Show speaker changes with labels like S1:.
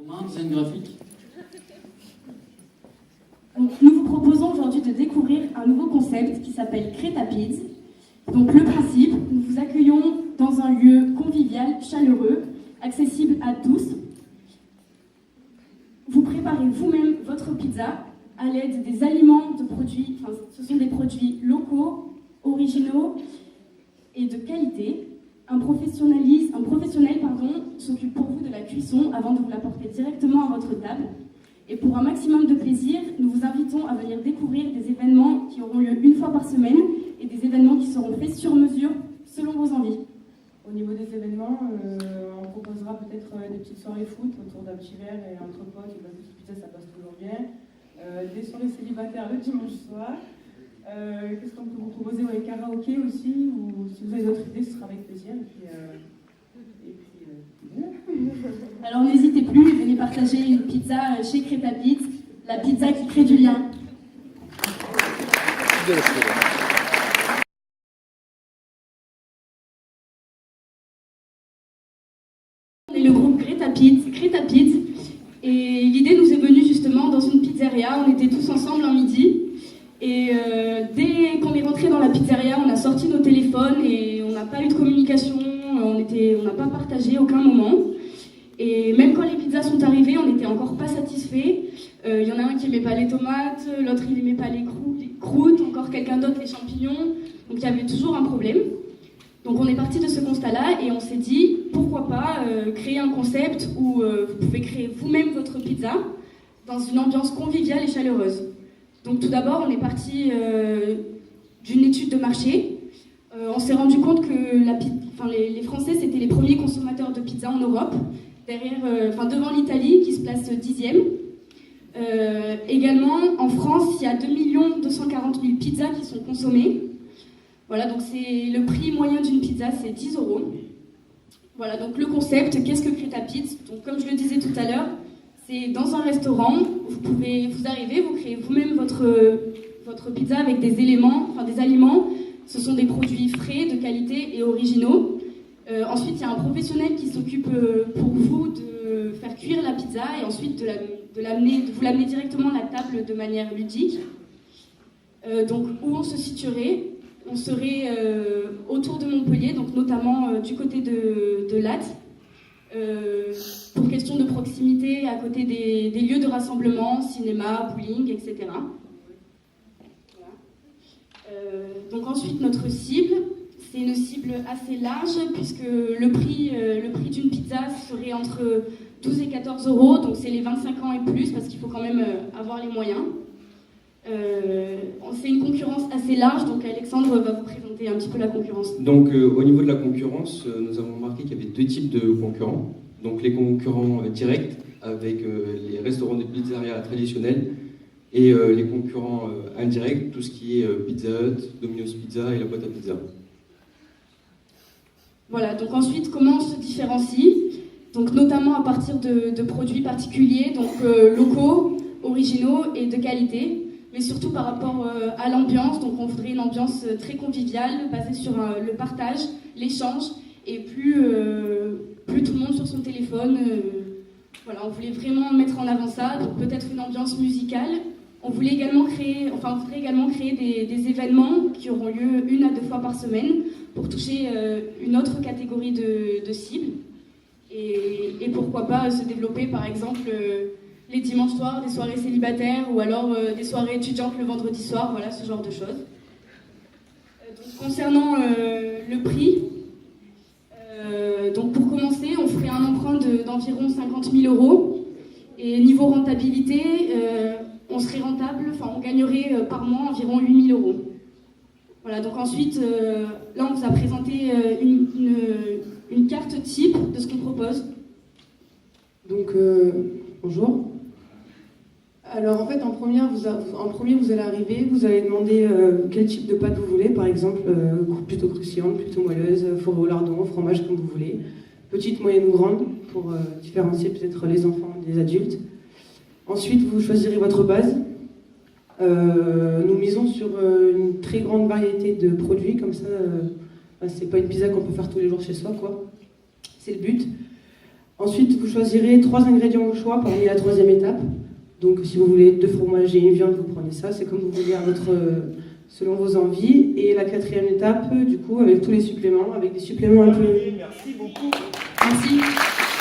S1: Romain, design graphique.
S2: Donc, nous vous proposons aujourd'hui de découvrir un nouveau concept qui s'appelle Crétapids. Donc le principe, nous vous accueillons dans un lieu convivial, chaleureux, accessible à tous. Vous préparez vous-même votre pizza à l'aide des aliments de produits, ce sont des produits locaux, originaux et de qualité. Un professionnel s'occupe pour vous de la cuisson avant de vous l'apporter directement à votre table. Et pour un maximum de plaisir, nous vous invitons à venir découvrir des événements qui auront lieu une fois par semaine et des événements qui seront faits sur mesure selon vos envies.
S3: Au niveau des événements, on proposera peut-être des petites soirées foot autour d'un petit verre et entre potes, et petite pizza ça passe toujours bien. Des soirées célibataires le dimanche soir. Qu'est-ce qu'on peut vous proposer? Ouais, karaoké aussi, ou si vous avez d'autres idées, ce sera avec plaisir.
S2: Alors n'hésitez plus, venez partager une pizza chez Crétapids, la pizza qui crée du lien. On est le groupe Crétapids, et l'idée nous est venue justement dans une pizzeria. On était tous ensemble un midi, et dès qu'on est rentré dans la pizzeria, on a sorti nos téléphones et on n'a pas eu de communication, on n'a pas partagé aucun moment. Et même quand les pizzas sont arrivées, on n'était encore pas satisfaits. Il y en a un qui n'aimait pas les tomates, l'autre il n'aimait pas les croûtes, encore quelqu'un d'autre les champignons. Donc il y avait toujours un problème. Donc on est parti de ce constat-là et on s'est dit, pourquoi pas créer un concept où vous pouvez créer vous-même votre pizza dans une ambiance conviviale et chaleureuse. Donc tout d'abord, on est parti d'une étude de marché. On s'est rendu compte que les Français, c'était les premiers consommateurs de pizza en Europe, devant l'Italie qui se place 10e. Également, en France, il y a 2 240 000 pizzas qui sont consommées. Voilà, donc c'est le prix moyen d'une pizza, c'est 10 €. Voilà, donc le concept, qu'est-ce que Crétapids? Donc comme je le disais tout à l'heure, c'est dans un restaurant, vous arrivez, vous créez vous-même votre pizza avec des aliments. Ce sont des produits frais, de qualité et originaux. Ensuite, il y a un professionnel qui s'occupe pour vous de faire cuire la pizza et ensuite de vous l'amener directement à la table de manière ludique. Donc, où on se situerait? On serait autour de Montpellier, donc notamment du côté de Latte, pour question de proximité, à côté des lieux de rassemblement, cinéma, bowling, etc. Donc ensuite, notre cible, c'est une cible assez large puisque le prix d'une pizza serait entre 12 et 14 €, donc c'est les 25 ans et plus parce qu'il faut quand même avoir les moyens. C'est une concurrence assez large, donc Alexandre va vous présenter un petit peu la concurrence.
S4: Donc au niveau de la concurrence, nous avons remarqué qu'il y avait deux types de concurrents. Donc les concurrents directs avec les restaurants de pizzeria traditionnels et les concurrents indirects, tout ce qui est Pizza Hut, Domino's Pizza et la boîte à pizza.
S2: Voilà, donc ensuite, comment on se différencie? Donc notamment à partir de produits particuliers, donc locaux, originaux et de qualité, mais surtout par rapport à l'ambiance. Donc on voudrait une ambiance très conviviale, basée sur le partage, l'échange, et plus tout le monde sur son téléphone. Voilà, on voulait vraiment mettre en avant ça, donc peut-être une ambiance musicale. On voudrait également créer des événements qui auront lieu 1 à 2 fois par semaine pour toucher une autre catégorie de cibles. Et pourquoi pas se développer par exemple les dimanches soirs, des soirées célibataires ou alors des soirées étudiantes le vendredi soir, voilà ce genre de choses. Donc, concernant le prix, donc pour commencer, on ferait un emprunt d'environ 50 000 €. Et niveau rentabilité, on serait rentable, on gagnerait par mois environ 8 000 €. Voilà, donc ensuite, là on vous a présenté une carte type de ce qu'on propose.
S3: Donc, bonjour. Alors en fait, en premier, vous allez arriver, vous allez demander quel type de pâte vous voulez, par exemple, plutôt croustillante, plutôt moelleuse, fourrée au lardon, fromage comme vous voulez, petite, moyenne ou grande, pour différencier peut-être les enfants des adultes. Ensuite, vous choisirez votre base. Nous misons sur une très grande variété de produits, comme ça, c'est pas une pizza qu'on peut faire tous les jours chez soi, quoi. C'est le but. Ensuite, vous choisirez 3 ingrédients au choix parmi la 3e étape. Donc, si vous voulez 2 fromages et une viande, vous prenez ça. C'est comme vous voulez selon vos envies. Et la 4e étape, du coup, avec tous les suppléments, avec des suppléments un peu...
S1: Merci beaucoup.
S2: Merci.